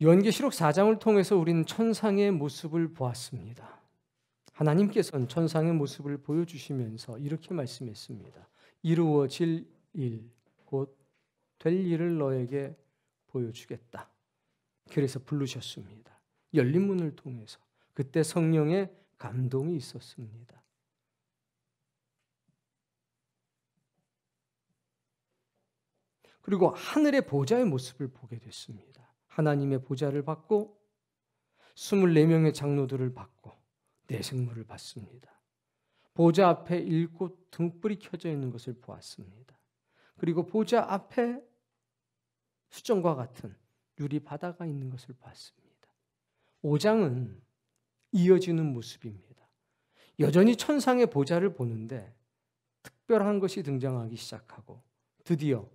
요한계시록 4장을 통해서 우리는 천상의 모습을 보았습니다. 하나님께서는 천상의 모습을 보여주시면서 이렇게 말씀했습니다. 이루어질 일, 곧 될 일을 너에게 보여주겠다. 그래서 부르셨습니다. 열린 문을 통해서. 그때 성령의 감동이 있었습니다. 그리고 하늘의 보좌의 모습을 보게 됐습니다. 하나님의 보좌를 받고 24명의 장로들을 받고 내생물을 받습니다. 보좌 앞에 7 등불이 켜져 있는 것을 보았습니다. 그리고 보좌 앞에 수정과 같은 유리 바다가 있는 것을 봤습니다. 5장은 이어지는 모습입니다. 여전히 천상의 보좌를 보는데 특별한 것이 등장하기 시작하고 드디어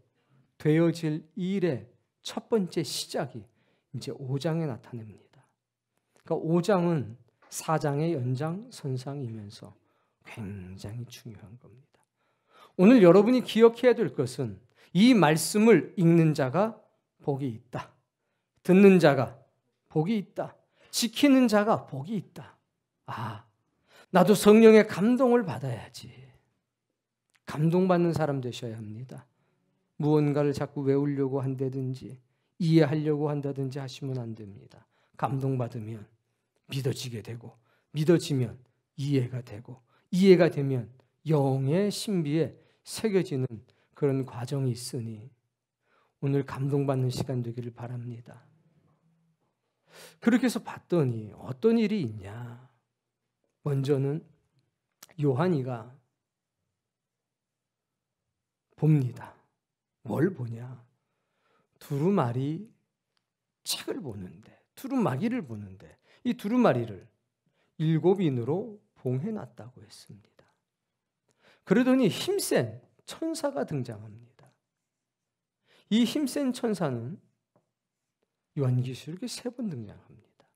되어질 일의 첫 번째 시작이 이제 5장에 나타납니다. 그러니까 5장은 4장의 연장선상이면서 굉장히 중요한 겁니다. 오늘 여러분이 기억해야 될 것은 이 말씀을 읽는 자가 복이 있다. 듣는 자가 복이 있다. 지키는 자가 복이 있다. 아, 나도 성령의 감동을 받아야지. 감동받는 사람 되셔야 합니다. 무언가를 자꾸 외우려고 한다든지 이해하려고 한다든지 하시면 안 됩니다. 감동받으면 믿어지게 되고 믿어지면 이해가 되고 이해가 되면 영의 신비에 새겨지는 그런 과정이 있으니 오늘 감동받는 시간 되기를 바랍니다. 그렇게 해서 봤더니 어떤 일이 있냐. 먼저는 요한이가 봅니다. 뭘 보냐? 두루마리 책을 보는데, 두루마기를 보는데 이 두루마리를 7인으로 봉해놨다고 했습니다. 그러더니 힘센 천사가 등장합니다. 이 힘센 천사는 요한계시록에 3번 등장합니다.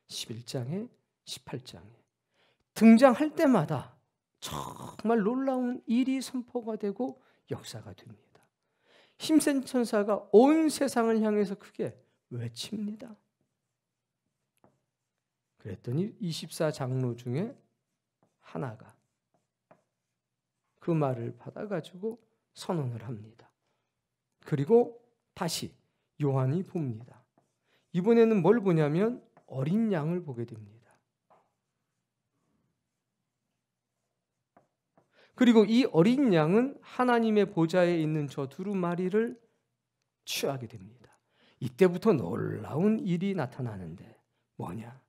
11장에 18장에 등장할 때마다 정말 놀라운 일이 선포가 되고 역사가 됩니다. 힘센 천사가 온 세상을 향해서 크게 외칩니다. 그랬더니 24장로 중에 하나가 그 말을 받아가지고 선언을 합니다. 그리고 다시 요한이 봅니다. 이번에는 뭘 보냐면 어린 양을 보게 됩니다. 그리고 이 어린 양은 하나님의 보좌에 있는 저 두루마리를 취하게 됩니다. 이때부터 놀라운 일이 나타나는데 뭐냐?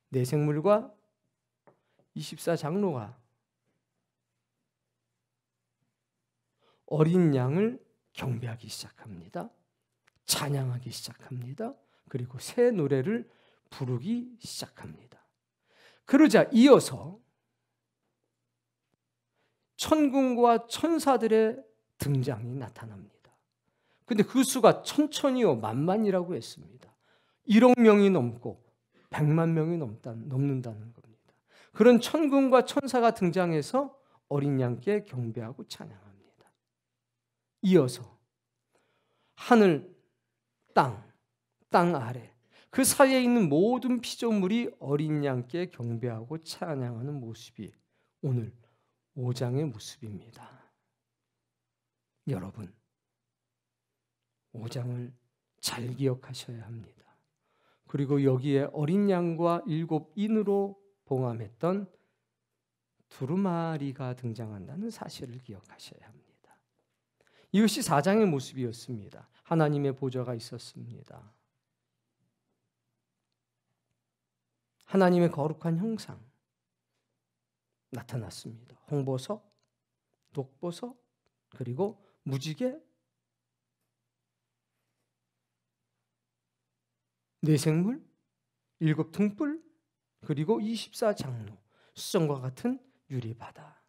내생물과 24장로가 어린 양을 경배하기 시작합니다. 찬양하기 시작합니다. 그리고 새 노래를 부르기 시작합니다. 그러자 이어서 천군과 천사들의 등장이 나타납니다. 근데 그 수가 천천히요 만만이라고 했습니다. 1억 명이 넘고 100만 명이 넘는다는 겁니다. 그런 천군과 천사가 등장해서 어린 양께 경배하고 찬양합니다. 이어서 하늘, 땅 아래 그 사이에 있는 모든 피조물이 어린 양께 경배하고 찬양하는 모습이 오늘 5장의 모습입니다. 여러분, 5장을 잘 기억하셔야 합니다. 그리고 여기에 어린 양과 7인으로 봉함했던 두루마리가 등장한다는 사실을 기억하셔야 합니다. 이것이 4장의 모습이었습니다. 하나님의 보좌가 있었습니다. 하나님의 거룩한 형상 나타났습니다. 홍보석, 독보석, 그리고 무지개, 내생물, 7 등불, 그리고 24장로, 수정과 같은 유리바다.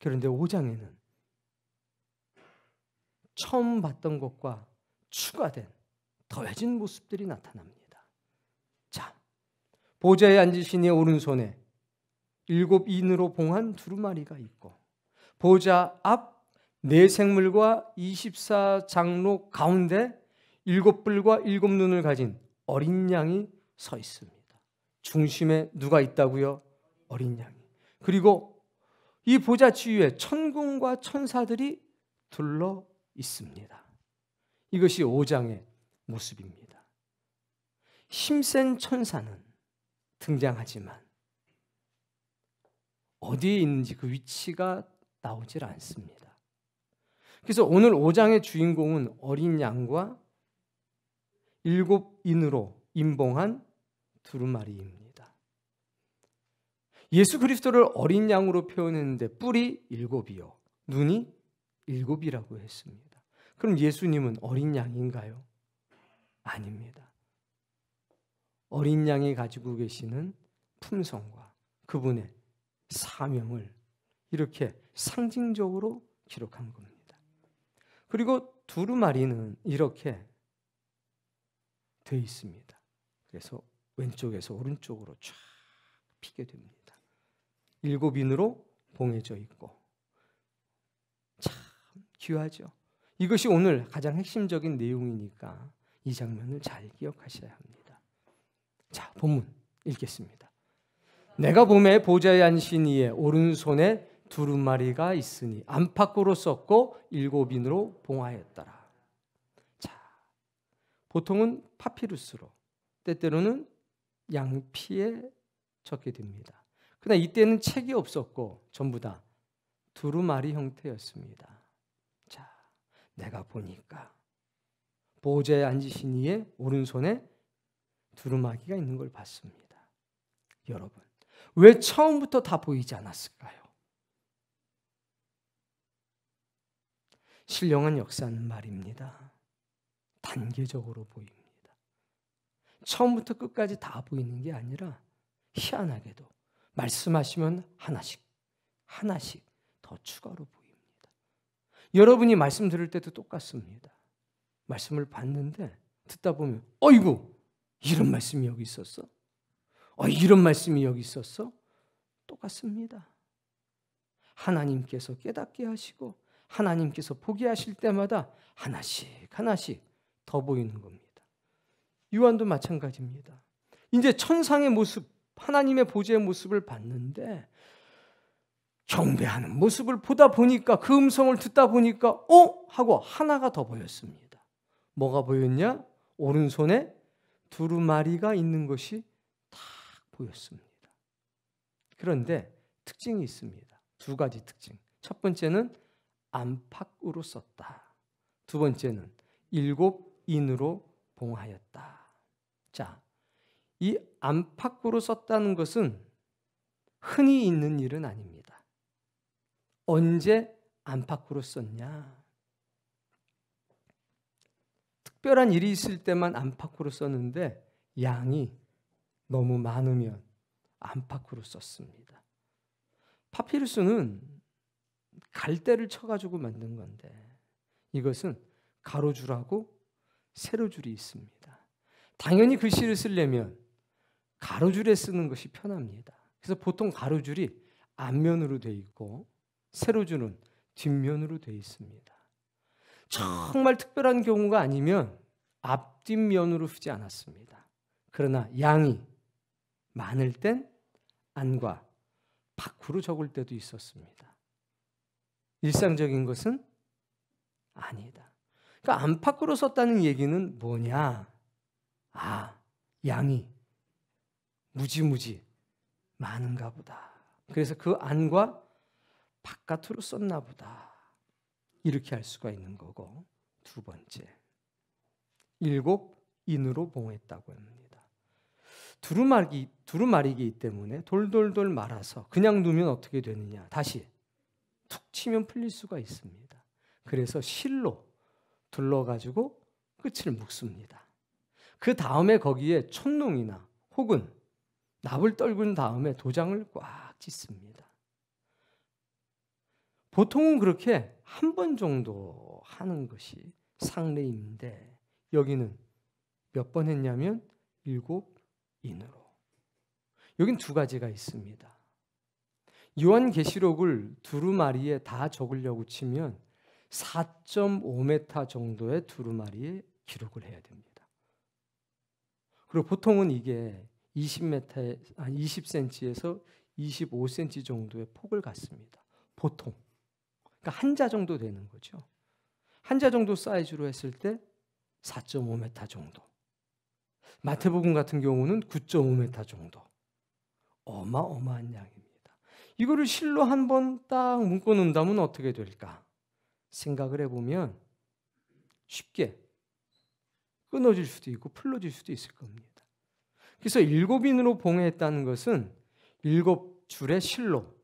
그런데 5장에는 처음 봤던 것과 추가된 더해진 모습들이 나타납니다. 자, 보좌에 앉으신 이의 오른손에 7인으로 봉한 두루마리가 있고 보좌 앞 내생물과 24장로 가운데 7 뿔과 7 눈을 가진 어린 양이 서 있습니다. 중심에 누가 있다고요? 어린 양이. 그리고 이 보좌 주위에 천군과 천사들이 둘러 있습니다. 이것이 5장의 모습입니다. 힘센 천사는 등장하지만 어디에 있는지 그 위치가 나오질 않습니다. 그래서 오늘 5장의 주인공은 어린 양과 7 인으로 임봉한 두루마리입니다. 예수 그리스도를 어린 양으로 표현했는데 뿔이 7이요, 눈이 7이라고 했습니다. 그럼 예수님은 어린 양인가요? 아닙니다. 어린 양이 가지고 계시는 품성과 그분의 사명을 이렇게 상징적으로 기록한 겁니다. 그리고 두루마리는 이렇게 되어 있습니다. 그래서 왼쪽에서 오른쪽으로 쫙 피게 됩니다. 7 인으로 봉해져 있고 참 귀하죠. 이것이 오늘 가장 핵심적인 내용이니까 이 장면을 잘 기억하셔야 합니다. 자, 본문 읽겠습니다. 내가 보매 보좌에 앉으신 이의 오른손에 두루마리가 있으니 안팎으로 썼고 7 인으로 봉하였더라. 자, 보통은 파피루스로, 때때로는 양피에 적게 됩니다. 그러나 이때는 책이 없었고 전부 다 두루마리 형태였습니다. 자, 내가 보니까 보좌에 앉으신 이의 오른손에 두루마기가 있는 걸 봤습니다. 여러분, 왜 처음부터 다 보이지 않았을까요? 신령한 역사는 말입니다. 단계적으로 보입니다. 처음부터 끝까지 다 보이는 게 아니라 희한하게도 말씀하시면 하나씩 더 추가로 보입니다. 여러분이 말씀 들을 때도 똑같습니다. 말씀을 봤는데 듣다 보면 어이구, 이런 말씀이 여기 있었어? 이런 말씀이 여기 있었어? 똑같습니다. 하나님께서 깨닫게 하시고 하나님께서 보게 하실 때마다 하나씩 더 보이는 겁니다. 요한도 마찬가지입니다. 이제 천상의 모습, 하나님의 보좌의 모습을 봤는데 경배하는 모습을 보다 보니까, 그 음성을 듣다 보니까 하고 하나가 더 보였습니다. 뭐가 보였냐? 오른손에 두루마리가 있는 것이 딱 보였습니다. 그런데 특징이 있습니다. 2가지 특징. 첫 번째는 안팎으로 썼다. 두 번째는 7 인으로 봉하였다. 자, 이 안팎으로 썼다는 것은 흔히 있는 일은 아닙니다. 언제 안팎으로 썼냐? 특별한 일이 있을 때만 안팎으로 썼는데 양이 너무 많으면 안팎으로 썼습니다. 파피루스는 갈대를 쳐가지고 만든 건데 이것은 가로줄하고 세로줄이 있습니다. 당연히 글씨를 쓰려면 가로줄에 쓰는 것이 편합니다. 그래서 보통 가로줄이 앞면으로 되어 있고 세로줄은 뒷면으로 되어 있습니다. 정말 특별한 경우가 아니면 앞뒷면으로 쓰지 않았습니다. 그러나 양이 많을 땐 안과 밖으로 적을 때도 있었습니다. 일상적인 것은 아니다. 그러니까 안팎으로 썼다는 얘기는 뭐냐? 양이 무지무지 많은가 보다. 그래서 그 안과 바깥으로 썼나 보다. 이렇게 할 수가 있는 거고, 2번째, 7 인으로 봉했다고 합니다. 두루마리기 때문에 돌돌돌 말아서 그냥 두면 어떻게 되느냐? 다시 툭 치면 풀릴 수가 있습니다. 그래서 실로 둘러가지고 끝을 묶습니다. 그 다음에 거기에 촛농이나 혹은 납을 떨군 다음에 도장을 꽉 짓습니다. 보통은 그렇게 한 번 정도 하는 것이 상례인데 여기는 몇 번 했냐면 7 인으로. 여긴 2가지가 있습니다. 요한계시록을 두루마리에 다 적으려고 치면 4.5m 정도의 두루마리에 기록을 해야 됩니다. 그리고 보통은 이게 20m에 한 20cm에서 25cm 정도의 폭을 갖습니다. 보통. 그러니까 한자 정도 되는 거죠. 한자 정도 사이즈로 했을 때 4.5m 정도. 마태복음 같은 경우는 9.5m 정도. 어마어마한 양입니다. 이거를 실로 한번 딱 묶어 놓는다면 어떻게 될까? 생각을 해보면 쉽게 끊어질 수도 있고 풀러질 수도 있을 겁니다. 그래서 7인으로 봉해했다는 것은 7줄의 실로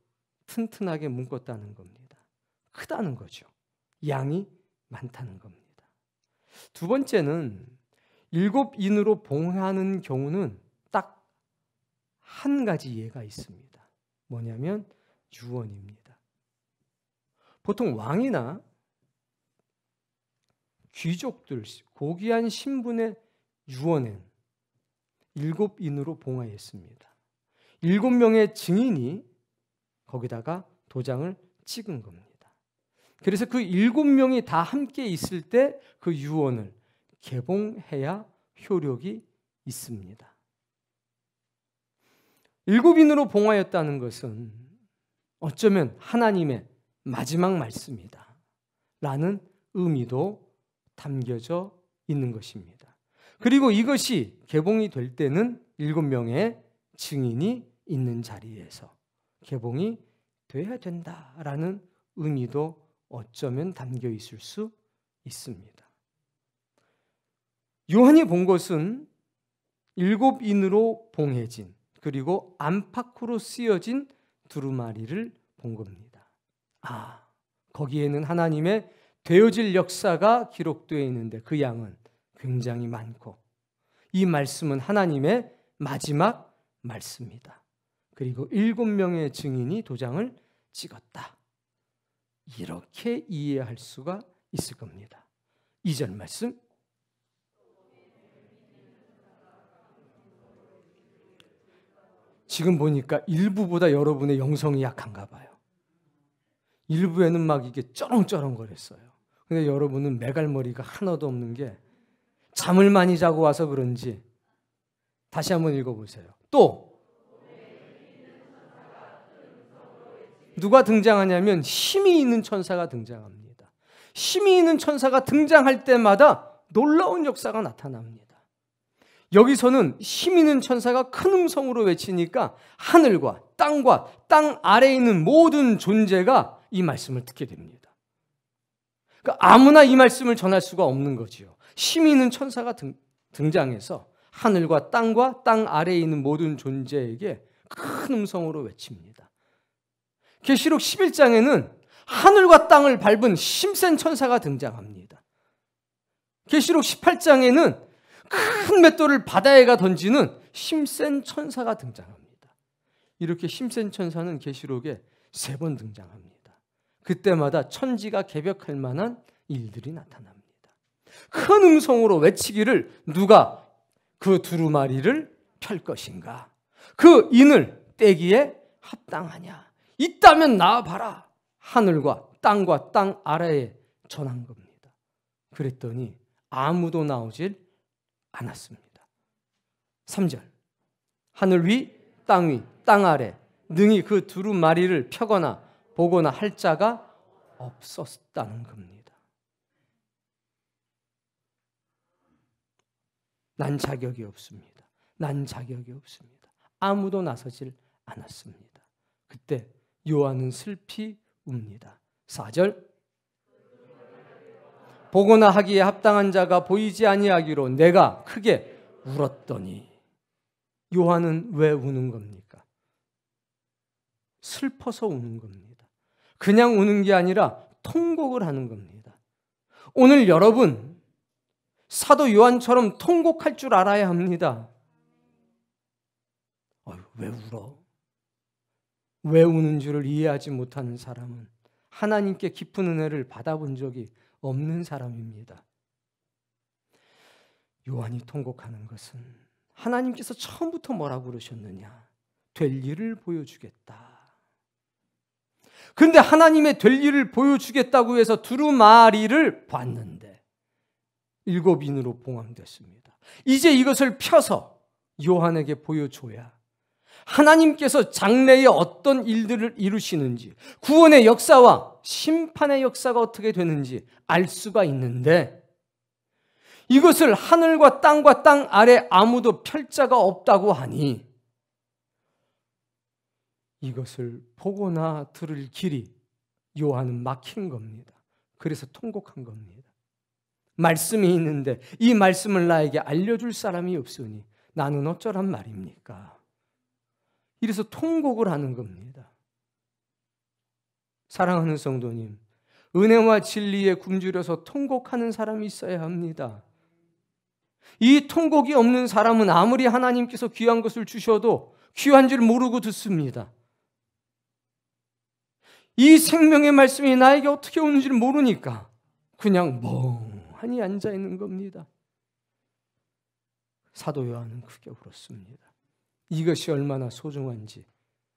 튼튼하게 묶었다는 겁니다. 크다는 거죠. 양이 많다는 겁니다. 두 번째는 7인으로 봉하는 경우는 딱 한 가지 예가 있습니다. 뭐냐면 유언입니다. 보통 왕이나 귀족들, 고귀한 신분의 유언은 7인으로 봉하였습니다. 7명의 증인이 거기다가 도장을 찍은 겁니다. 그래서 그 7명이 다 함께 있을 때 그 유언을 개봉해야 효력이 있습니다. 7인으로 봉하였다는 것은 어쩌면 하나님의 마지막 말씀이다 라는 의미도 담겨져 있는 것입니다. 그리고 이것이 개봉이 될 때는 7명의 증인이 있는 자리에서 개봉이 돼야 된다라는 의미도 어쩌면 담겨 있을 수 있습니다. 요한이 본 것은 7인으로 봉해진 그리고 안팎으로 쓰여진 두루마리를 본 겁니다. 거기에는 하나님의 되어질 역사가 기록되어 있는데 그 양은 굉장히 많고 이 말씀은 하나님의 마지막 말씀이다. 그리고 7명의 증인이 도장을 찍었다. 이렇게 이해할 수가 있을 겁니다. 2절 말씀. 지금 보니까 일부보다 여러분의 영성이 약한가 봐요. 일부에는 막 이게 쩌렁쩌렁거렸어요. 근데 여러분은 매갈머리가 하나도 없는 게 잠을 많이 자고 와서 그런지 다시 한번 읽어보세요. 또 누가 등장하냐면 힘이 있는 천사가 등장합니다. 힘이 있는 천사가 등장할 때마다 놀라운 역사가 나타납니다. 여기서는 힘 있는 천사가 큰 음성으로 외치니까 하늘과 땅과 땅 아래에 있는 모든 존재가 이 말씀을 듣게 됩니다. 그러니까 아무나 이 말씀을 전할 수가 없는 거지요. 힘 있는 천사가 등장해서 하늘과 땅 아래에 있는 모든 존재에게 큰 음성으로 외칩니다. 계시록 11장에는 하늘과 땅을 밟은 힘센 천사가 등장합니다. 계시록 18장에는 큰 맷돌을 바다에가 던지는 힘센 천사가 등장합니다. 이렇게 힘센 천사는 계시록에 3번 등장합니다. 그때마다 천지가 개벽할 만한 일들이 나타납니다. 큰 음성으로 외치기를 누가 그 두루마리를 펼 것인가? 그 인을 떼기에 합당하냐? 있다면 나와봐라. 하늘과 땅 아래에 전한 겁니다. 그랬더니 아무도 나오질 않았습니다. 3절. 하늘 위, 땅 아래 능히 그 두루마리를 펴거나 보거나 할 자가 없었다는 겁니다. 난 자격이 없습니다. 아무도 나서질 않았습니다. 그때 요한은 슬피 웁니다. 4절. 보거나 하기에 합당한 자가 보이지 아니하기로 내가 크게 울었더니. 요한은 왜 우는 겁니까? 슬퍼서 우는 겁니다. 그냥 우는 게 아니라 통곡을 하는 겁니다. 오늘 여러분 사도 요한처럼 통곡할 줄 알아야 합니다. 왜 울어? 왜 우는 줄을 이해하지 못하는 사람은 하나님께 깊은 은혜를 받아본 적이 없는 사람입니다. 요한이 통곡하는 것은 하나님께서 처음부터 뭐라고 그러셨느냐? 될 일을 보여주겠다. 그런데 하나님의 될 일을 보여주겠다고 해서 두루마리를 봤는데 7인으로 봉함됐습니다. 이제 이것을 펴서 요한에게 보여줘야 하나님께서 장래에 어떤 일들을 이루시는지, 구원의 역사와 심판의 역사가 어떻게 되는지 알 수가 있는데, 이것을 하늘과 땅 아래 아무도 펼 자가 없다고 하니 이것을 보거나 들을 길이 요한은 막힌 겁니다. 그래서 통곡한 겁니다. 말씀이 있는데 이 말씀을 나에게 알려줄 사람이 없으니 나는 어쩌란 말입니까? 이래서 통곡을 하는 겁니다. 사랑하는 성도님, 은혜와 진리에 굶주려서 통곡하는 사람이 있어야 합니다. 이 통곡이 없는 사람은 아무리 하나님께서 귀한 것을 주셔도 귀한 줄 모르고 듣습니다. 이 생명의 말씀이 나에게 어떻게 오는지 모르니까 그냥 멍하니 앉아있는 겁니다. 사도 요한은 크게 울었습니다. 이것이 얼마나 소중한지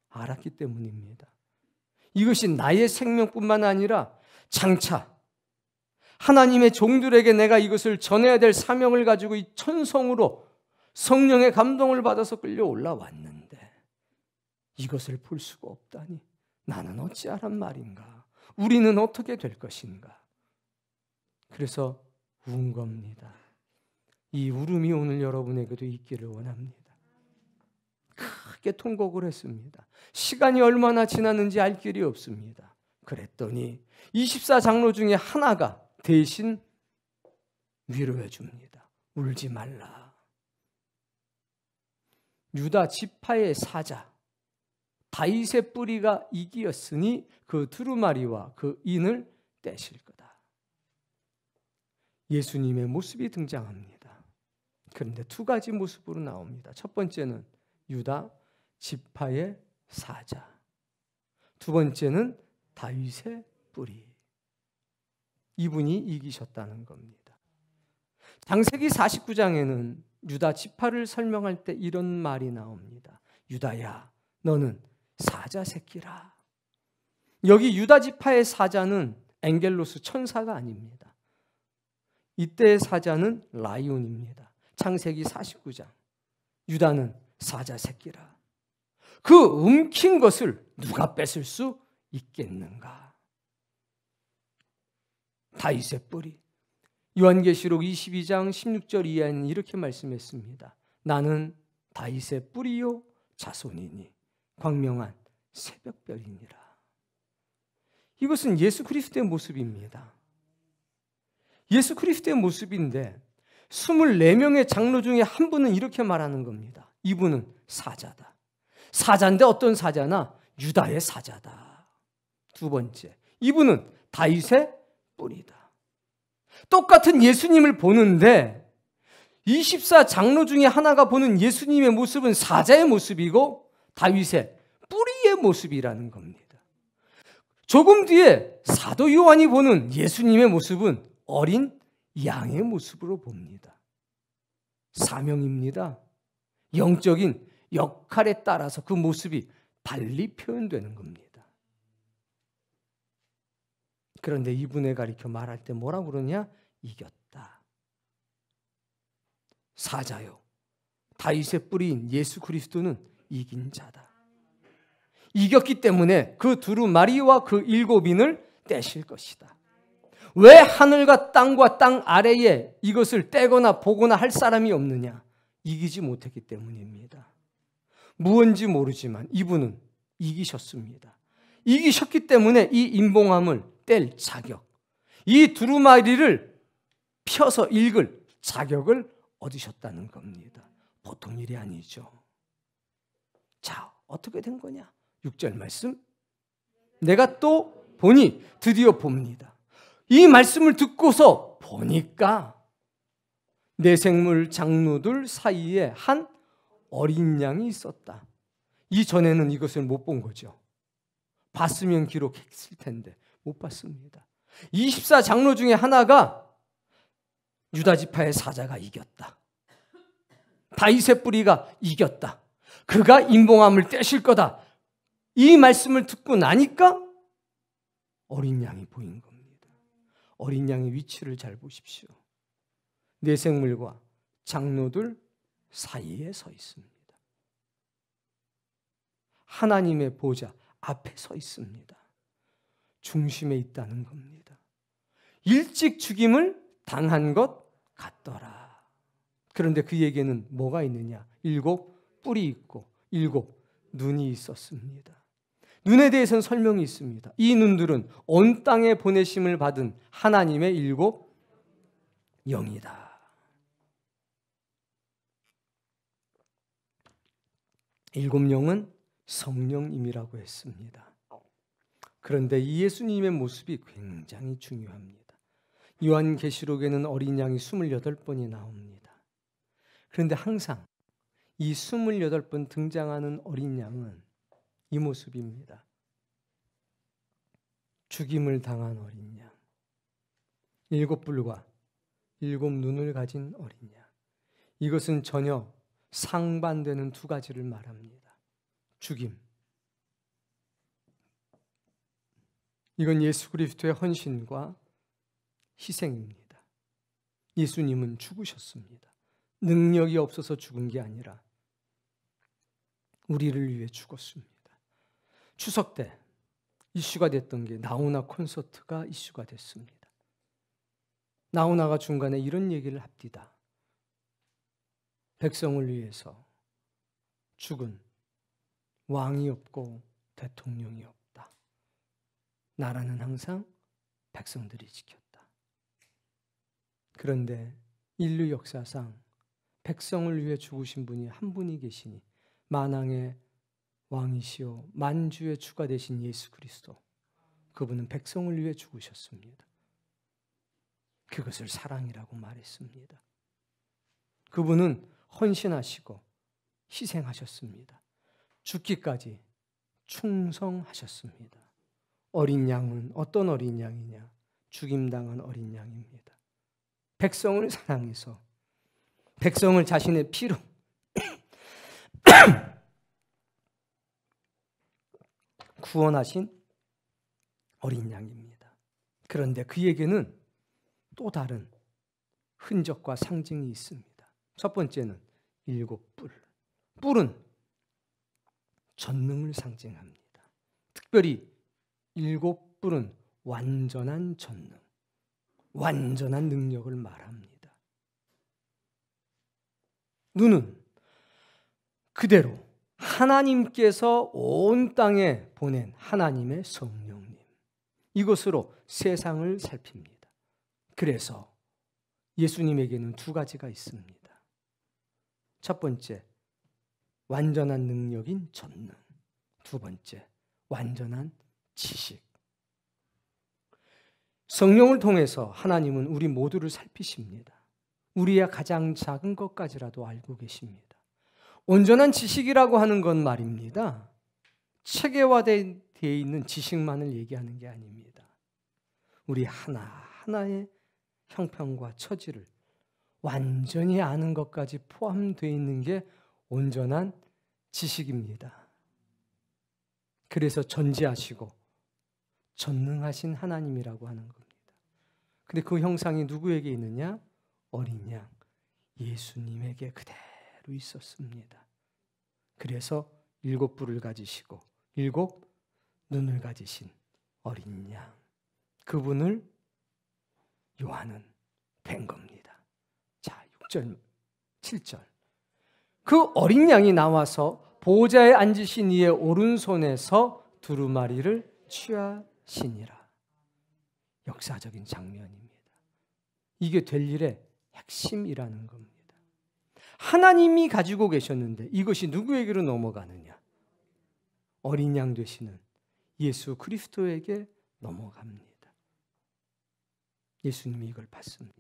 알았기 때문입니다. 이것이 나의 생명뿐만 아니라 장차 하나님의 종들에게 내가 이것을 전해야 될 사명을 가지고 이 천성으로 성령의 감동을 받아서 끌려 올라왔는데 이것을 볼 수가 없다니 나는 어찌하란 말인가? 우리는 어떻게 될 것인가? 그래서 운 겁니다. 이 울음이 오늘 여러분에게도 있기를 원합니다. 크게 통곡을 했습니다. 시간이 얼마나 지났는지 알 길이 없습니다. 그랬더니 24장로 중에 하나가 대신 위로해 줍니다. 울지 말라. 유다 지파의 사자 다윗의 뿌리가 이기었으니 그 두루마리와 그 인을 떼실 거다. 예수님의 모습이 등장합니다. 그런데 두 가지 모습으로 나옵니다. 첫 번째는 유다 지파의 사자, 두 번째는 다윗의 뿌리. 이분이 이기셨다는 겁니다. 창세기 49장에는 유다 지파를 설명할 때 이런 말이 나옵니다. 유다야, 너는 사자 새끼라. 여기 유다 지파의 사자는 엥겔로스 천사가 아닙니다. 이때의 사자는 라이온입니다. 창세기 49장. 유다는 사자 새끼라. 그 움킨 것을 누가 뺏을 수 있겠는가? 다윗의 뿌리. 요한계시록 22장 16절 이하에는 이렇게 말씀했습니다. 나는 다윗의 뿌리요 자손이니 광명한 새벽별이니라. 이것은 예수 그리스도의 모습입니다. 예수 그리스도의 모습인데 24명의 장로 중에 한 분은 이렇게 말하는 겁니다. 이분은 사자다. 사자인데 어떤 사자나? 유다의 사자다. 두 번째, 이분은 다윗의 뿌리다. 똑같은 예수님을 보는데 24장로 중에 하나가 보는 예수님의 모습은 사자의 모습이고 다윗의 뿌리의 모습이라는 겁니다. 조금 뒤에 사도 요한이 보는 예수님의 모습은 어린 양의 모습으로 봅니다. 사명입니다. 영적인 역할에 따라서 그 모습이 달리 표현되는 겁니다. 그런데 이분에 가리켜 말할 때 뭐라고 그러냐? 이겼다. 사자요. 다윗의 뿌리인 예수 그리스도는 이긴 자다. 이겼기 때문에 그 두루마리와 그 7인을 떼실 것이다. 왜 하늘과 땅 아래에 이것을 떼거나 보거나 할 사람이 없느냐? 이기지 못했기 때문입니다. 무언지 모르지만 이분은 이기셨습니다. 이기셨기 때문에 이 임봉함을 뗄 자격, 이 두루마리를 펴서 읽을 자격을 얻으셨다는 겁니다. 보통 일이 아니죠. 자, 어떻게 된 거냐? 6절 말씀. 내가 또 보니, 드디어 봅니다. 이 말씀을 듣고서 보니까 내생물 장로들 사이에 한 어린 양이 있었다. 이전에는 이것을 못 본 거죠. 봤으면 기록했을 텐데 못 봤습니다. 24장로 중에 하나가 유다 지파의 사자가 이겼다. 다윗의 뿌리가 이겼다. 그가 임봉함을 떼실 거다. 이 말씀을 듣고 나니까 어린 양이 보인 겁니다. 어린 양의 위치를 잘 보십시오. 내생물과 장로들 사이에 서 있습니다. 하나님의 보좌 앞에 서 있습니다. 중심에 있다는 겁니다. 일찍 죽임을 당한 것 같더라. 그런데 그에게는 뭐가 있느냐? 7 뿔이 있고 7 눈이 있었습니다. 눈에 대해서는 설명이 있습니다. 이 눈들은 온 땅에 보내심을 받은 하나님의 7 영이다. 7 영은 성령님이라고 했습니다. 그런데 이 예수님의 모습이 굉장히 중요합니다. 요한계시록에는 어린 양이 28번이 나옵니다. 그런데 항상 이 28번 등장하는 어린 양은 이 모습입니다. 죽임을 당한 어린 양, 7 뿔과 7 눈을 가진 어린 양. 이것은 전혀 상반되는 2가지를 말합니다. 죽임, 이건 예수 그리스도의 헌신과 희생입니다. 예수님은 죽으셨습니다. 능력이 없어서 죽은 게 아니라 우리를 위해 죽었습니다. 추석 때 이슈가 됐던 게 나훈아 콘서트가 이슈가 됐습니다. 나훈아가 중간에 이런 얘기를 합디다. 백성을 위해서 죽은 왕이 없고 대통령이 없다. 나라는 항상 백성들이 지켰다. 그런데 인류 역사상 백성을 위해 죽으신 분이 한 분이 계시니 만왕의 왕이시오 만주의 주가 되신 예수 그리스도. 그분은 백성을 위해 죽으셨습니다. 그것을 사랑이라고 말했습니다. 그분은 헌신하시고 희생하셨습니다. 죽기까지 충성하셨습니다. 어린 양은 어떤 어린 양이냐? 죽임당한 어린 양입니다. 백성을 사랑해서 백성을 자신의 피로 구원하신 어린 양입니다. 그런데 그에게는 또 다른 흔적과 상징이 있습니다. 첫 번째는 7 뿔. 뿔은 전능을 상징합니다. 특별히 7 뿔은 완전한 전능, 완전한 능력을 말합니다. 눈은 그대로 하나님께서 온 땅에 보낸 하나님의 성령님, 이것으로 세상을 살핍니다. 그래서 예수님에게는 2가지가 있습니다. 첫 번째, 완전한 능력인 전능. 2번째, 완전한 지식. 성령을 통해서 하나님은 우리 모두를 살피십니다. 우리의 가장 작은 것까지라도 알고 계십니다. 온전한 지식이라고 하는 건 말입니다. 체계화되어 있는 지식만을 얘기하는 게 아닙니다. 우리 하나하나의 형편과 처지를 완전히 아는 것까지 포함되어 있는 게 온전한 지식입니다. 그래서 전지하시고 전능하신 하나님이라고 하는 겁니다. 근데 그 형상이 누구에게 있느냐? 어린 양 예수님에게 그대로 있었습니다. 그래서 7 뿔을 가지시고 7 눈을 가지신 어린 양, 그분을 요한은 뵌 겁니다. 자, 6절, 7절. 그 어린 양이 나와서 보좌에 앉으신 이의 오른손에서 두루마리를 취하시니라. 역사적인 장면입니다. 이게 될 일의 핵심이라는 겁니다. 하나님이 가지고 계셨는데 이것이 누구에게로 넘어가느냐? 어린 양 되시는 예수 그리스도에게 넘어갑니다. 예수님이 이걸 받습니다.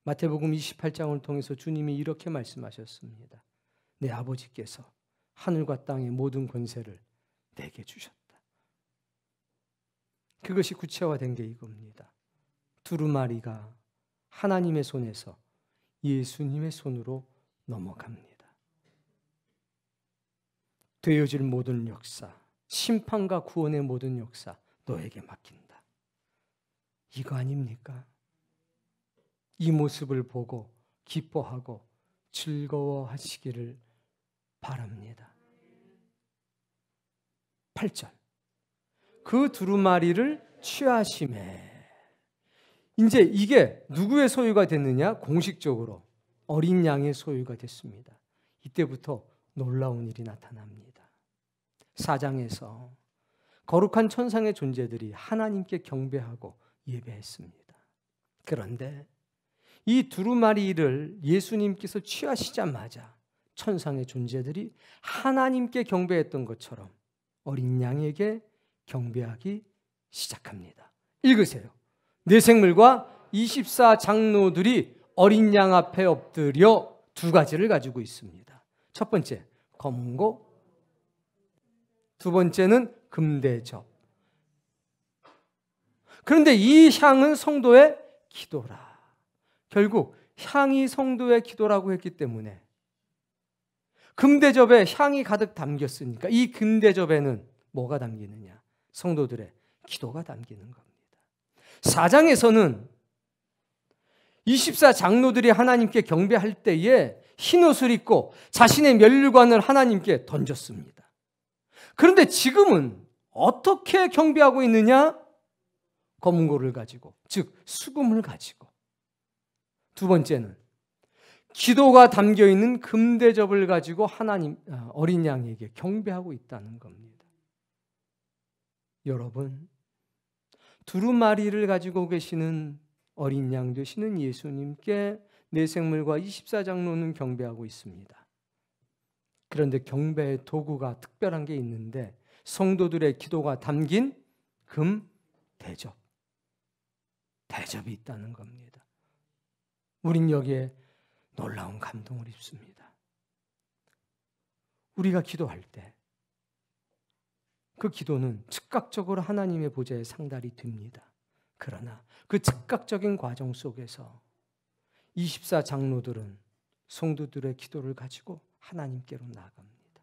마태복음 28장을 통해서 주님이 이렇게 말씀하셨습니다. 내 아버지께서 하늘과 땅의 모든 권세를 내게 주셨다. 그것이 구체화된 게 이겁니다. 두루마리가 하나님의 손에서 예수님의 손으로 넘어갑니다. 되어질 모든 역사, 심판과 구원의 모든 역사 너에게 맡긴다. 이거 아닙니까? 이 모습을 보고 기뻐하고 즐거워하시기를 바랍니다. 8절. 그 두루마리를 취하심에. 이제 이게 누구의 소유가 됐느냐? 공식적으로 어린 양의 소유가 됐습니다. 이때부터 놀라운 일이 나타납니다. 4장에서 거룩한 천상의 존재들이 하나님께 경배하고 예배했습니다. 그런데 이 두루마리를 예수님께서 취하시자마자 천상의 존재들이 하나님께 경배했던 것처럼 어린 양에게 경배하기 시작합니다. 읽으세요. 네 생물과 24장로들이 어린 양 앞에 엎드려 두 가지를 가지고 있습니다. 첫 번째, 검은고. 두 번째는 금대접. 그런데 이 향은 성도의 기도라. 결국 향이 성도의 기도라고 했기 때문에 금대접에 향이 가득 담겼으니까 이 금대접에는 뭐가 담기느냐? 성도들의 기도가 담기는 겁니다. 4장에서는 24장로들이 하나님께 경배할 때에 흰옷을 입고 자신의 면류관을 하나님께 던졌습니다. 그런데 지금은 어떻게 경배하고 있느냐? 검은고를 가지고, 즉 수금을 가지고. 두 번째는 기도가 담겨있는 금대접을 가지고 하나님, 어린 양에게 경배하고 있다는 겁니다. 여러분, 두루마리를 가지고 계시는 어린 양 되시는 예수님께 네 생물과 24장로는 경배하고 있습니다. 그런데 경배의 도구가 특별한 게 있는데 성도들의 기도가 담긴 금대접, 대접이 있다는 겁니다. 우린 여기에 놀라운 감동을 입습니다. 우리가 기도할 때 그 기도는 즉각적으로 하나님의 보좌에 상달이 됩니다. 그러나 그 즉각적인 과정 속에서 24장로들은 성도들의 기도를 가지고 하나님께로 나아갑니다.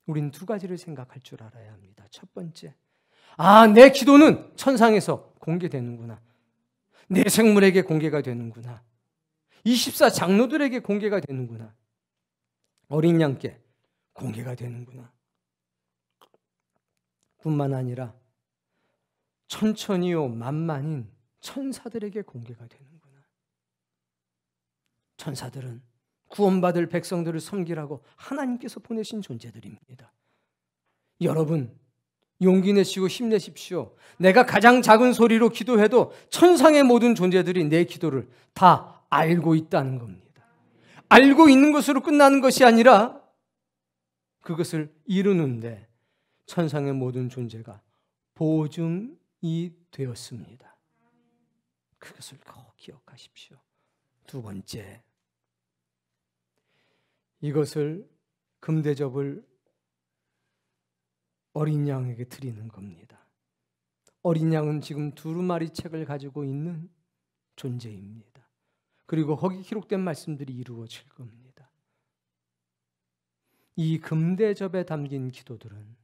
우린 두 가지를 생각할 줄 알아야 합니다. 첫 번째, 내 기도는 천상에서 공개되는구나. 내 생물에게 공개가 되는구나. 24장로들에게 공개가 되는구나. 어린 양께 공개가 되는구나. 뿐만 아니라 천천히요 만만인 천사들에게 공개가 되는구나. 천사들은 구원받을 백성들을 섬기라고 하나님께서 보내신 존재들입니다. 여러분, 용기 내시고 힘내십시오. 내가 가장 작은 소리로 기도해도 천상의 모든 존재들이 내 기도를 다 알고 있다는 겁니다. 알고 있는 것으로 끝나는 것이 아니라 그것을 이루는데 천상의 모든 존재가 보증이 되었습니다. 그것을 꼭 기억하십시오. 두 번째, 이것을 금대접을 어린 양에게 드리는 겁니다. 어린 양은 지금 두루마리 책을 가지고 있는 존재입니다. 그리고 거기 기록된 말씀들이 이루어질 겁니다. 이 금대접에 담긴 기도들은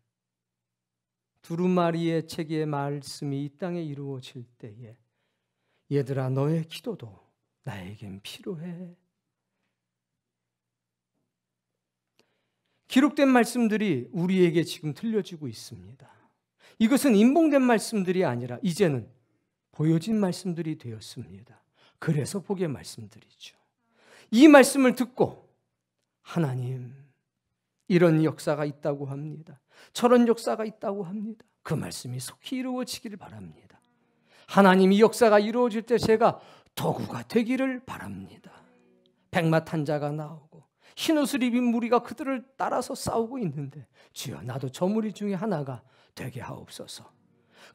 두루마리의 책의 말씀이 이 땅에 이루어질 때에 얘들아 너의 기도도 나에겐 필요해. 기록된 말씀들이 우리에게 지금 들려지고 있습니다. 이것은 인봉된 말씀들이 아니라 이제는 보여진 말씀들이 되었습니다. 그래서 복의 말씀들이죠. 이 말씀을 듣고 하나님 이런 역사가 있다고 합니다. 저런 역사가 있다고 합니다. 그 말씀이 속히 이루어지기를 바랍니다. 하나님 이 역사가 이루어질 때 제가 도구가 되기를 바랍니다. 백마탄자가 나오고 흰옷을 입은 무리가 그들을 따라서 싸우고 있는데 주여 나도 저 무리 중에 하나가 되게 하옵소서.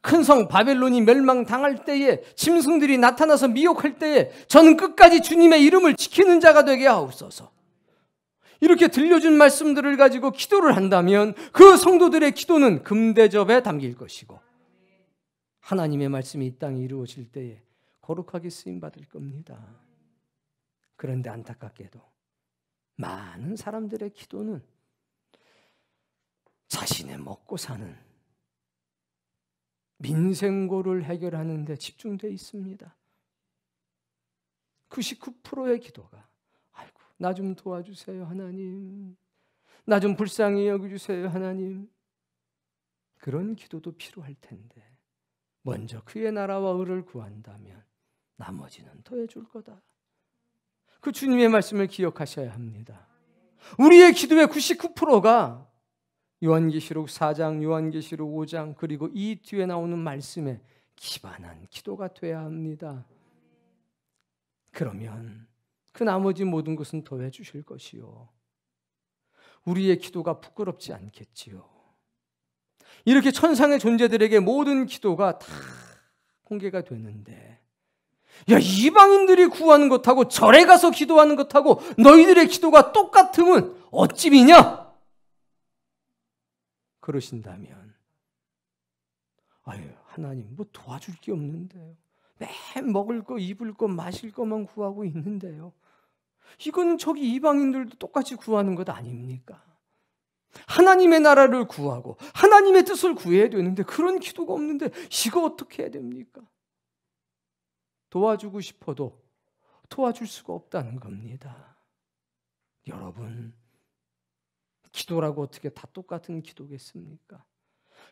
큰 성 바벨론이 멸망당할 때에 짐승들이 나타나서 미혹할 때에 저는 끝까지 주님의 이름을 지키는 자가 되게 하옵소서. 이렇게 들려준 말씀들을 가지고 기도를 한다면 그 성도들의 기도는 금대접에 담길 것이고 하나님의 말씀이 이 땅에 이루어질 때에 거룩하게 쓰임받을 겁니다. 그런데 안타깝게도 많은 사람들의 기도는 자신의 먹고 사는 민생고를 해결하는 데 집중되어 있습니다. 99%의 기도가 아이고 나 좀 도와주세요 하나님. 나 좀 불쌍히 여겨주세요 하나님. 그런 기도도 필요할 텐데 먼저 그의 나라와 의를 구한다면 나머지는 더해 줄 거다. 그 주님의 말씀을 기억하셔야 합니다. 우리의 기도의 99%가 요한계시록 4장, 요한계시록 5장 그리고 이 뒤에 나오는 말씀에 기반한 기도가 돼야 합니다. 그러면 그 나머지 모든 것은 더해 주실 것이요. 우리의 기도가 부끄럽지 않겠지요. 이렇게 천상의 존재들에게 모든 기도가 다 공개가 되는데 야, 이방인들이 구하는 것하고 절에 가서 기도하는 것하고 너희들의 기도가 똑같으면 어찌미냐? 그러신다면 아유 하나님 뭐 도와줄 게 없는데요. 매일 먹을 거 입을 거 마실 것만 구하고 있는데요. 이건 저기 이방인들도 똑같이 구하는 것 아닙니까? 하나님의 나라를 구하고 하나님의 뜻을 구해야 되는데 그런 기도가 없는데 이거 어떻게 해야 됩니까? 도와주고 싶어도 도와줄 수가 없다는 겁니다. 여러분, 기도라고 어떻게 다 똑같은 기도겠습니까?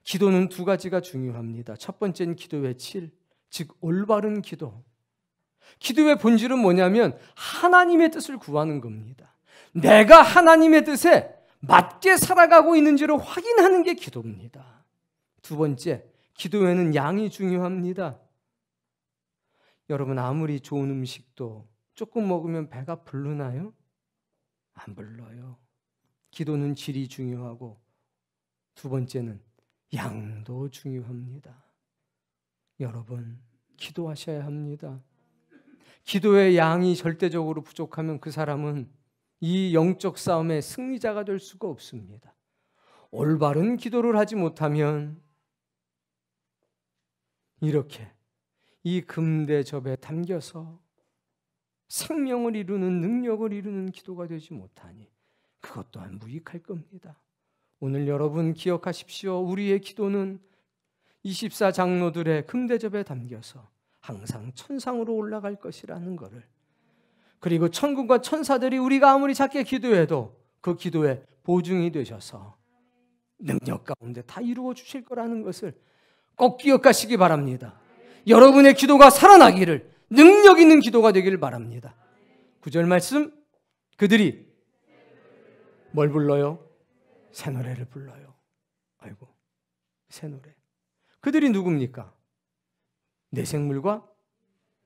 기도는 두 가지가 중요합니다. 첫 번째는 기도의 질, 즉 올바른 기도. 기도의 본질은 뭐냐면 하나님의 뜻을 구하는 겁니다. 내가 하나님의 뜻에 맞게 살아가고 있는지를 확인하는 게 기도입니다. 두 번째, 기도에는 양이 중요합니다. 여러분 아무리 좋은 음식도 조금 먹으면 배가 부르나요? 안 불러요. 기도는 질이 중요하고 두 번째는 양도 중요합니다. 여러분 기도하셔야 합니다. 기도의 양이 절대적으로 부족하면 그 사람은 이 영적 싸움의 승리자가 될 수가 없습니다. 올바른 기도를 하지 못하면 이렇게 이 금대접에 담겨서 생명을 이루는 능력을 이루는 기도가 되지 못하니 그것 또한 무익할 겁니다. 오늘 여러분 기억하십시오. 우리의 기도는 24장로들의 금대접에 담겨서 항상 천상으로 올라갈 것이라는 것을, 그리고 천군과 천사들이 우리가 아무리 작게 기도해도 그 기도에 보증이 되셔서 능력 가운데 다 이루어 주실 거라는 것을 꼭 기억하시기 바랍니다. 여러분의 기도가 살아나기를, 능력 있는 기도가 되기를 바랍니다. 9절 말씀, 그들이 뭘 불러요? 새 노래를 불러요. 아이고, 새 노래. 그들이 누굽니까? 내생물과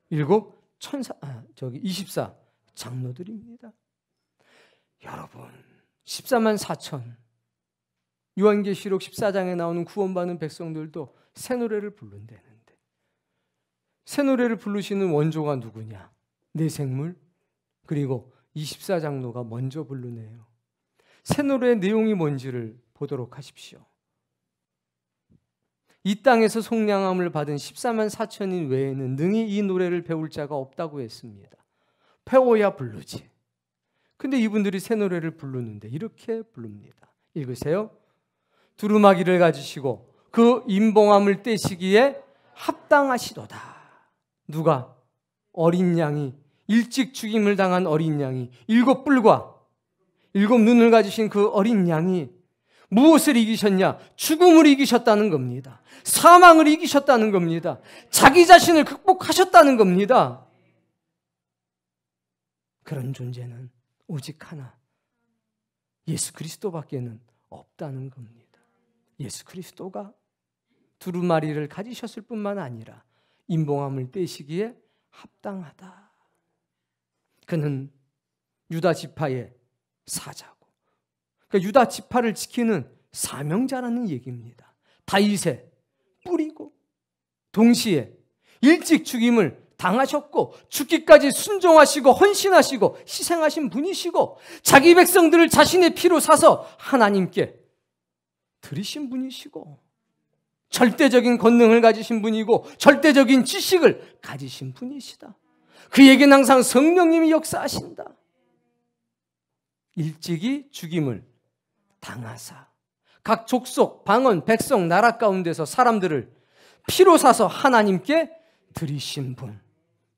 24 장로들입니다. 여러분 14만 4천, 요한계시록 14장에 나오는 구원받은 백성들도 새 노래를 부른다는데 새 노래를 부르시는 원조가 누구냐? 내생물 그리고 24장로가 먼저 부르네요. 새 노래의 내용이 뭔지를 보도록 하십시오. 이 땅에서 속량함을 받은 14만 4천인 외에는 능히 이 노래를 배울 자가 없다고 했습니다. 배워야 부르지. 근데 이분들이 새 노래를 부르는데 이렇게 부릅니다. 읽으세요. 두루마기를 가지시고 그 임봉함을 떼시기에 합당하시도다. 누가? 어린 양이, 일찍 죽임을 당한 어린 양이, 7뿔과 7눈을 가지신 그 어린 양이 무엇을 이기셨냐? 죽음을 이기셨다는 겁니다. 사망을 이기셨다는 겁니다. 자기 자신을 극복하셨다는 겁니다. 그런 존재는 오직 하나, 예수 그리스도밖에는 없다는 겁니다. 예수 그리스도가 두루마리를 가지셨을 뿐만 아니라 임봉함을 떼시기에 합당하다. 그는 유다 지파의 사자고, 그러니까 유다 지파를 지키는 사명자라는 얘기입니다. 다윗의 뿌리고 동시에 일찍 죽임을 당하셨고 죽기까지 순종하시고 헌신하시고 희생하신 분이시고 자기 백성들을 자신의 피로 사서 하나님께 드리신 분이시고 절대적인 권능을 가지신 분이고 절대적인 지식을 가지신 분이시다. 그에게는 항상 성령님이 역사하신다. 일찍이 죽임을 당하사 각 족속, 방언, 백성, 나라 가운데서 사람들을 피로 사서 하나님께 드리신 분,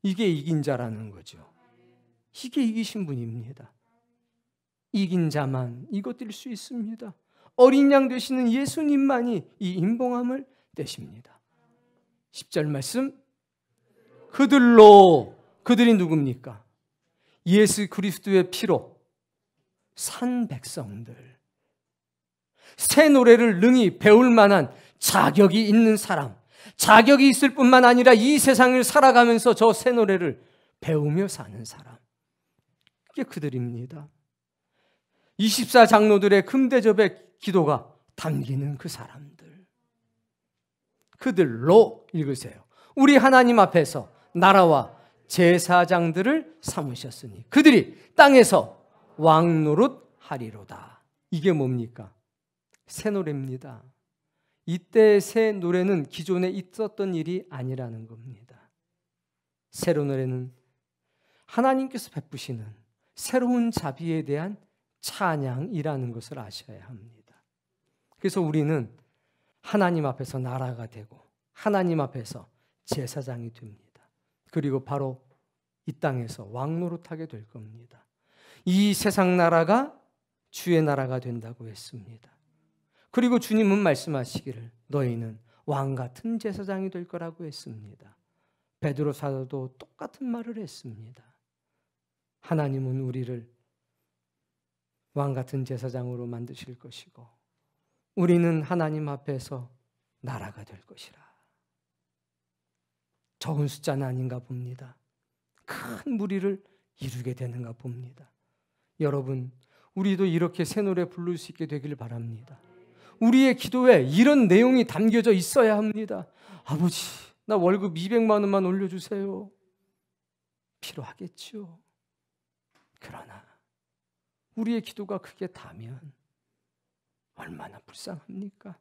이게 이긴 자라는 거죠. 이게 이기신 분입니다. 이긴 자만 이거 뛸 수 있습니다. 어린 양 되시는 예수님만이 이 인봉함을 떼십니다. 10절 말씀, 그들이 누굽니까? 예수 그리스도의 피로 산 백성들, 새 노래를 능히 배울 만한 자격이 있는 사람, 자격이 있을 뿐만 아니라 이 세상을 살아가면서 저 새 노래를 배우며 사는 사람, 그게 그들입니다. 24장로들의 금대접의 기도가 담기는 그 사람들, 그들로 읽으세요. 우리 하나님 앞에서 나라와 제사장들을 삼으셨으니 그들이 땅에서 왕노릇 하리로다. 이게 뭡니까? 새 노래입니다. 이때 새 노래는 기존에 있었던 일이 아니라는 겁니다. 새 노래는 하나님께서 베푸시는 새로운 자비에 대한 찬양이라는 것을 아셔야 합니다. 그래서 우리는 하나님 앞에서 나라가 되고 하나님 앞에서 제사장이 됩니다. 그리고 바로 이 땅에서 왕노릇하게 될 겁니다. 이 세상 나라가 주의 나라가 된다고 했습니다. 그리고 주님은 말씀하시기를 너희는 왕 같은 제사장이 될 거라고 했습니다. 베드로 사도도 똑같은 말을 했습니다. 하나님은 우리를 왕 같은 제사장으로 만드실 것이고 우리는 하나님 앞에서 나라가 될 것이라. 적은 숫자는 아닌가 봅니다. 큰 무리를 이루게 되는가 봅니다. 여러분, 우리도 이렇게 새 노래 부를 수 있게 되길 바랍니다. 우리의 기도에 이런 내용이 담겨져 있어야 합니다. 아버지, 나 월급 200만 원만 올려주세요. 필요하겠죠. 그러나 우리의 기도가 그게 다면 얼마나 불쌍합니까?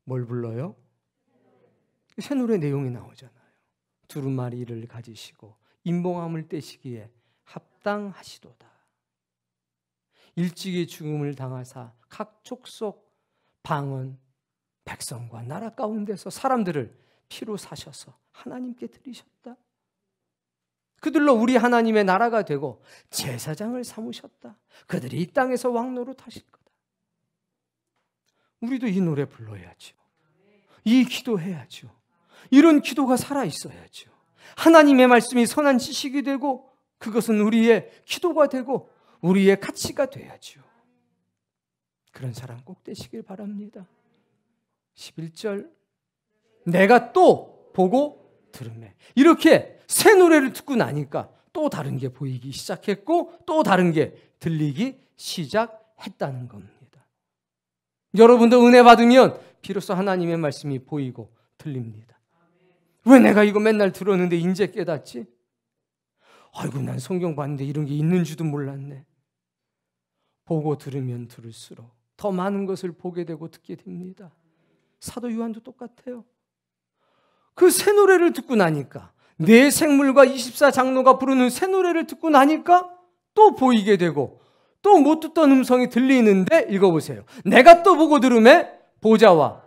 뭘 불러요? 새 노래 내용이 나오잖아요. 두루마리를 가지시고 인봉함을 떼시기에 합당하시도다. 일찍이 죽음을 당하사 각 족속 방언 백성과 나라 가운데서 사람들을 피로 사셔서 하나님께 드리셨다. 그들로 우리 하나님의 나라가 되고 제사장을 삼으셨다. 그들이 이 땅에서 왕노릇 하실 거다. 우리도 이 노래 불러야죠. 이 기도해야죠. 이런 기도가 살아있어야죠. 하나님의 말씀이 선한 지식이 되고 그것은 우리의 기도가 되고 우리의 가치가 돼야죠. 그런 사람 꼭 되시길 바랍니다. 11절, 내가 또 보고 들으매. 이렇게 새 노래를 듣고 나니까 또 다른 게 보이기 시작했고 또 다른 게 들리기 시작했다는 겁니다. 여러분도 은혜 받으면 비로소 하나님의 말씀이 보이고 들립니다. 왜 내가 이거 맨날 들었는데 이제 깨닫지? 아이고, 난 성경 봤는데 이런 게 있는 줄도 몰랐네. 보고 들으면 들을수록 더 많은 것을 보게 되고 듣게 됩니다. 사도 요한도 똑같아요. 그 새 노래를 듣고 나니까, 내 생물과 24장로가 부르는 새 노래를 듣고 나니까 또 보이게 되고 또 못 듣던 음성이 들리는데, 읽어보세요. 내가 또 보고 들으매 보좌와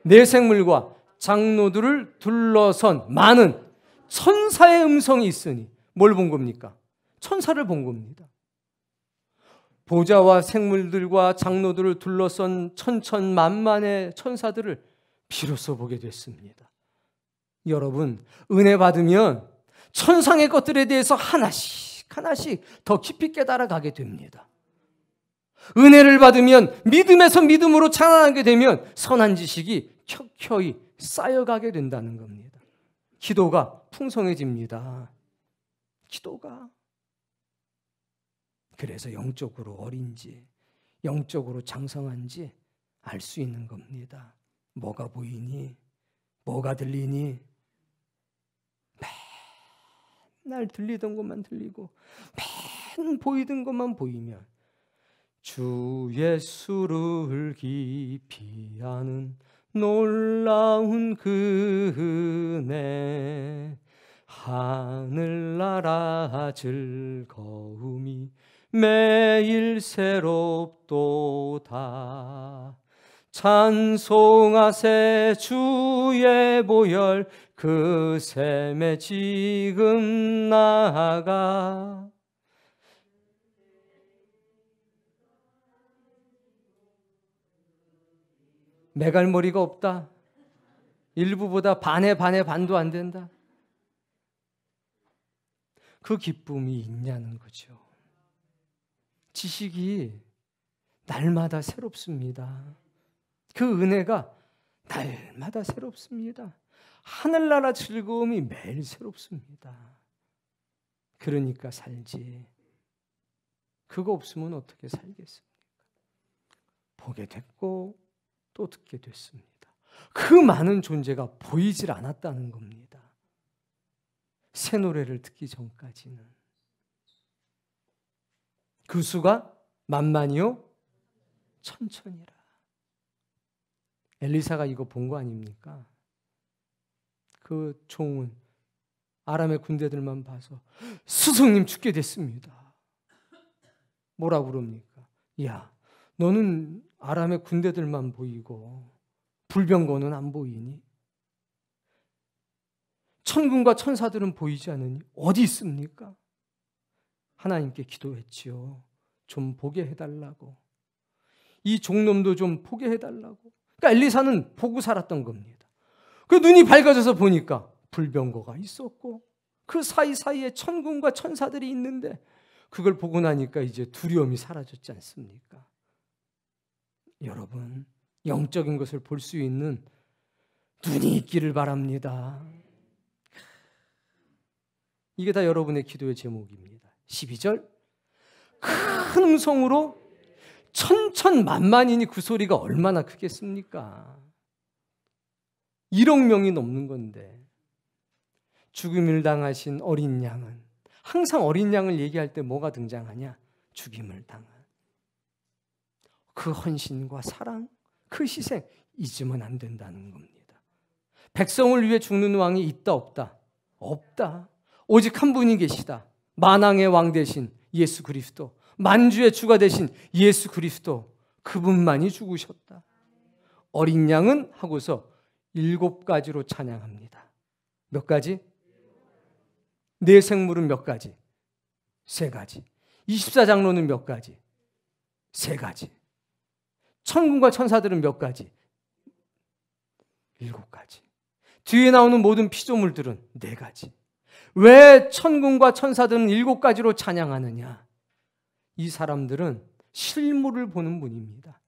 내 생물과 장로들을 둘러선 많은 천사의 음성이 있으니. 뭘 본 겁니까? 천사를 본 겁니다. 보좌와 생물들과 장로들을 둘러선 천천만만의 천사들을 비로소 보게 됐습니다. 여러분, 은혜 받으면 천상의 것들에 대해서 하나씩 하나씩 더 깊이 깨달아가게 됩니다. 은혜를 받으면 믿음에서 믿음으로 자라나게 되면 선한 지식이 켜켜이 쌓여가게 된다는 겁니다. 기도가 풍성해집니다. 기도가. 그래서 영적으로 어린지 영적으로 장성한지 알 수 있는 겁니다. 뭐가 보이니? 뭐가 들리니? 맨날 들리던 것만 들리고 맨 보이던 것만 보이면 주 예수를 깊이 아는 놀라운 그 은혜, 하늘나라 즐거움이 매일 새롭도다. 찬송하세 주의 보혈 그 샘에 지금 나아가. 매갈머리가 없다. 일부보다 반의 반도 안 된다. 그 기쁨이 있냐는 거죠. 지식이 날마다 새롭습니다. 그 은혜가 날마다 새롭습니다. 하늘나라 즐거움이 매일 새롭습니다. 그러니까 살지. 그거 없으면 어떻게 살겠습니까? 보게 됐고 또 듣게 됐습니다. 그 많은 존재가 보이질 않았다는 겁니다. 새 노래를 듣기 전까지는. 그 수가 만만이요 천천이라. 엘리사가 이거 본 거 아닙니까? 그 종은 아람의 군대들만 봐서 스승님 죽게 됐습니다. 뭐라고 그럽니까? 야, 너는 아람의 군대들만 보이고 불병거는 안 보이니? 천군과 천사들은 보이지 않으니 어디 있습니까? 하나님께 기도했지요. 좀 보게 해달라고. 이 종놈도 좀 보게 해달라고. 그러니까 엘리사는 보고 살았던 겁니다. 그 눈이 밝아져서 보니까 불병거가 있었고 그 사이사이에 천군과 천사들이 있는데 그걸 보고 나니까 이제 두려움이 사라졌지 않습니까? 여러분, 영적인 것을 볼 수 있는 눈이 있기를 바랍니다. 이게 다 여러분의 기도의 제목입니다. 12절, 큰 음성으로 천천만만이니 그 소리가 얼마나 크겠습니까? 1억 명이 넘는 건데 죽임을 당하신 어린 양은 항상 어린 양을 얘기할 때 뭐가 등장하냐? 죽임을 당한 그 헌신과 사랑, 그 희생 잊으면 안 된다는 겁니다. 백성을 위해 죽는 왕이 있다 없다? 없다. 오직 한 분이 계시다. 만왕의 왕 되신 예수 그리스도, 만주의 주가 되신 예수 그리스도, 그분만이 죽으셨다. 어린 양은 하고서 7가지로 찬양합니다. 몇 가지? 내 생물은 몇 가지? 3가지. 24장로는 몇 가지? 3가지. 천군과 천사들은 몇 가지? 7가지. 뒤에 나오는 모든 피조물들은 4가지. 왜 천군과 천사들은 7가지로 찬양하느냐? 이 사람들은 실물을 보는 분입니다.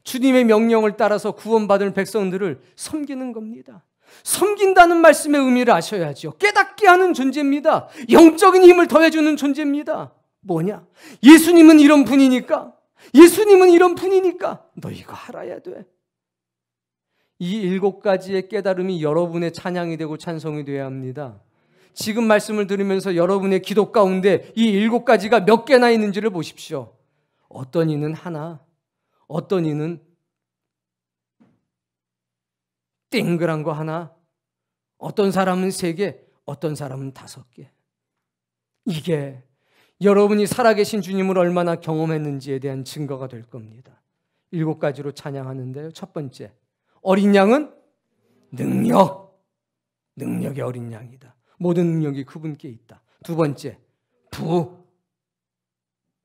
주님의 명령을 따라서 구원받은 백성들을 섬기는 겁니다. 섬긴다는 말씀의 의미를 아셔야죠. 깨닫게 하는 존재입니다. 영적인 힘을 더해주는 존재입니다. 뭐냐? 예수님은 이런 분이니까, 예수님은 이런 분이니까 너 이거 알아야 돼. 이 7가지의 깨달음이 여러분의 찬양이 되고 찬송이 되어야 합니다. 지금 말씀을 들으면서 여러분의 기도 가운데 이 7가지가 몇 개나 있는지를 보십시오. 어떤 이는 하나, 어떤 이는 땡글한 거 하나, 어떤 사람은 3개, 어떤 사람은 5개. 이게 여러분이 살아계신 주님을 얼마나 경험했는지에 대한 증거가 될 겁니다. 7가지로 찬양하는데요. 첫 번째, 어린 양은 능력의 어린 양이다. 모든 능력이 그분께 있다. 2번째, 부.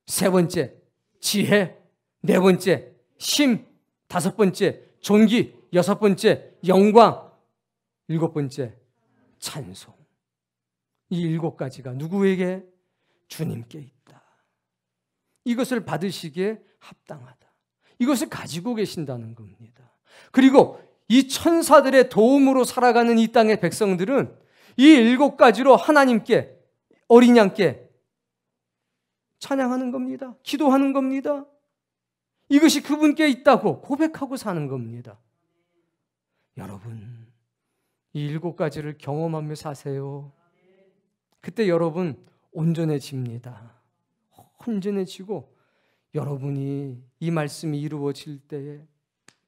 3번째, 지혜. 4번째, 심. 5번째, 존귀. 6번째, 영광. 7번째, 찬송. 이 7가지가 누구에게? 주님께 있다. 이것을 받으시기에 합당하다. 이것을 가지고 계신다는 겁니다. 그리고 이 천사들의 도움으로 살아가는 이 땅의 백성들은 이 7가지로 하나님께, 어린 양께 찬양하는 겁니다. 기도하는 겁니다. 이것이 그분께 있다고 고백하고 사는 겁니다. 여러분, 이 7가지를 경험하며 사세요. 그때 여러분 온전해집니다. 온전해지고 여러분이 이 말씀이 이루어질 때에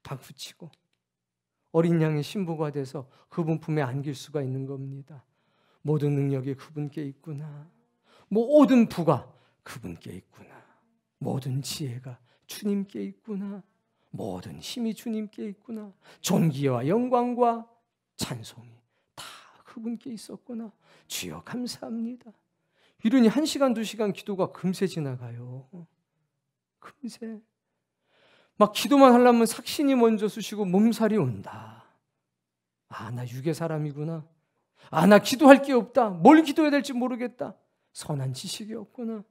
박수치고 어린 양의 신부가 돼서 그분 품에 안길 수가 있는 겁니다. 모든 능력이 그분께 있구나. 모든 부가 그분께 있구나. 모든 지혜가 주님께 있구나. 모든 힘이 주님께 있구나. 존귀와 영광과 찬송이 다 그분께 있었구나. 주여 감사합니다. 이러니 1시간, 2시간 기도가 금세 지나가요. 금세. 막 기도만 하려면 삭신이 먼저 쑤시고 몸살이 온다. 아, 나 육의 사람이구나. 아, 나 기도할 게 없다. 뭘 기도해야 될지 모르겠다. 선한 지식이 없구나.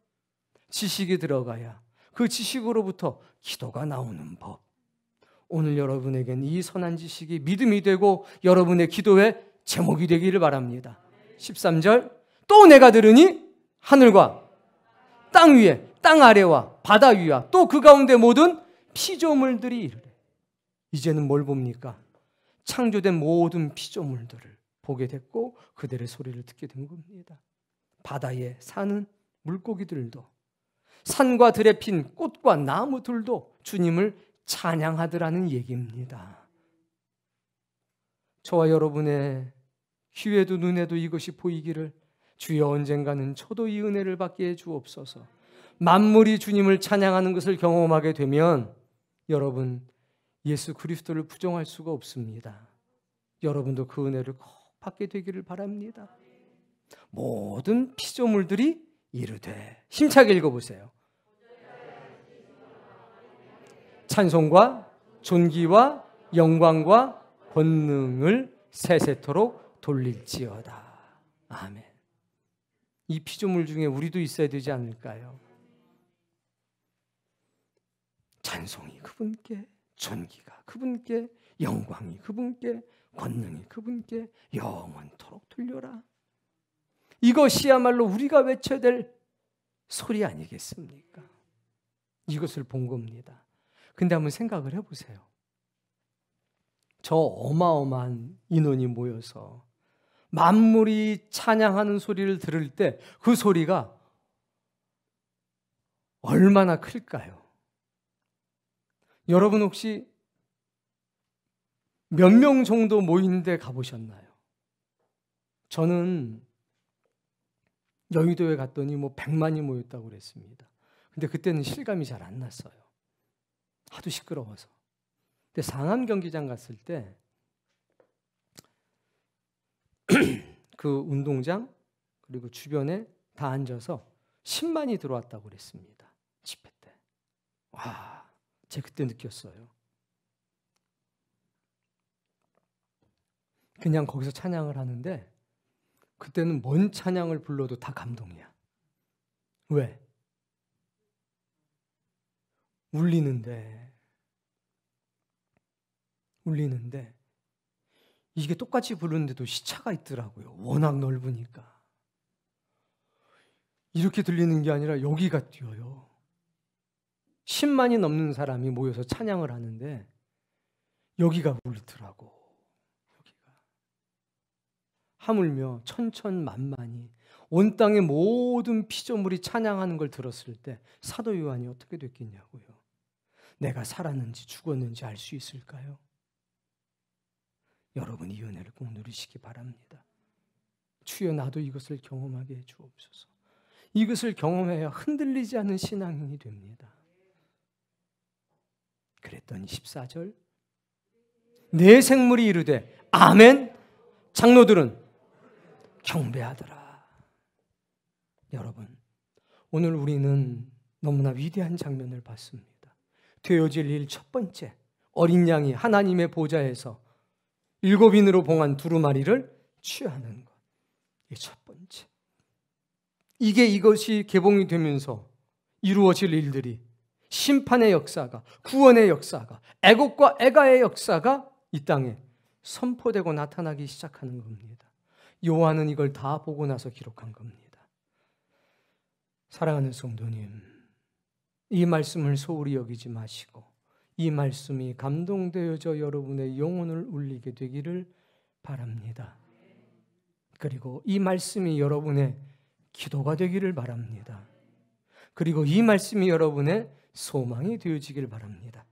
지식이 들어가야 그 지식으로부터 기도가 나오는 법. 오늘 여러분에겐 이 선한 지식이 믿음이 되고 여러분의 기도의 제목이 되기를 바랍니다. 13절, 또 내가 들으니 하늘과 땅 위에, 땅 아래와 바다 위와 또 그 가운데 모든 피조물들이 이르되. 이제는 뭘 봅니까? 창조된 모든 피조물들을 보게 됐고 그들의 소리를 듣게 된 겁니다. 바다에 사는 물고기들도, 산과 들에 핀 꽃과 나무들도 주님을 찬양하더라는 얘기입니다. 저와 여러분의 귀에도 눈에도 이것이 보이기를 주여 언젠가는 저도 이 은혜를 받게 해 주옵소서. 만물이 주님을 찬양하는 것을 경험하게 되면 여러분 예수 그리스도를 부정할 수가 없습니다. 여러분도 그 은혜를 꼭 받게 되기를 바랍니다. 모든 피조물들이 이르되. 힘차게 읽어보세요. 찬송과 존귀와 영광과 권능을 세세토록 돌릴지어다. 아멘. 이 피조물 중에 우리도 있어야 되지 않을까요? 찬송이 그분께, 존귀가 그분께, 영광이 그분께, 권능이 그분께 영원토록 돌려라. 이것이야말로 우리가 외쳐야 될 소리 아니겠습니까? 이것을 본 겁니다. 근데 한번 생각을 해보세요. 저 어마어마한 인원이 모여서 만물이 찬양하는 소리를 들을 때 그 소리가 얼마나 클까요? 여러분 혹시 몇 명 정도 모인 데 가보셨나요? 저는 여의도에 갔더니 100만이 모였다고 그랬습니다. 근데 그때는 실감이 잘 안 났어요. 하도 시끄러워서. 근데 상암 경기장 갔을 때 그 운동장 그리고 주변에 다 앉아서 10만이 들어왔다고 그랬습니다. 집회 때. 와, 제가 그때 느꼈어요. 그냥 거기서 찬양을 하는데 그때는 뭔 찬양을 불러도 다 감동이야. 왜? 울리는데 이게 똑같이 부르는데도 시차가 있더라고요. 워낙 넓으니까. 이렇게 들리는 게 아니라 여기가 뛰어요. 10만이 넘는 사람이 모여서 찬양을 하는데 여기가 울더라고. 여기가. 하물며 천천만만이 온 땅의 모든 피조물이 찬양하는 걸 들었을 때 사도 요한이 어떻게 됐겠냐고요. 내가 살았는지 죽었는지 알 수 있을까요? 여러분 이 은혜를 꼭 누리시기 바랍니다. 주여 나도 이것을 경험하게 해 주옵소서. 이것을 경험해야 흔들리지 않는 신앙인이 됩니다. 그랬더니 14절 내 생물이 이르되 아멘. 장로들은 경배하더라. 여러분 오늘 우리는 너무나 위대한 장면을 봤습니다. 되어질 일 첫 번째, 어린 양이 하나님의 보좌에서 7인으로 봉한 두루마리를 취하는 것. 이게 첫 번째. 이것이 개봉이 되면서 이루어질 일들이 심판의 역사가, 구원의 역사가, 애국과 애가의 역사가 이 땅에 선포되고 나타나기 시작하는 겁니다. 요한은 이걸 다 보고 나서 기록한 겁니다. 사랑하는 성도님, 이 말씀을 소홀히 여기지 마시고 이 말씀이 감동되어져 여러분의 영혼을 울리게 되기를 바랍니다. 그리고 이 말씀이 여러분의 기도가 되기를 바랍니다. 그리고 이 말씀이 여러분의 소망이 되어지길 바랍니다.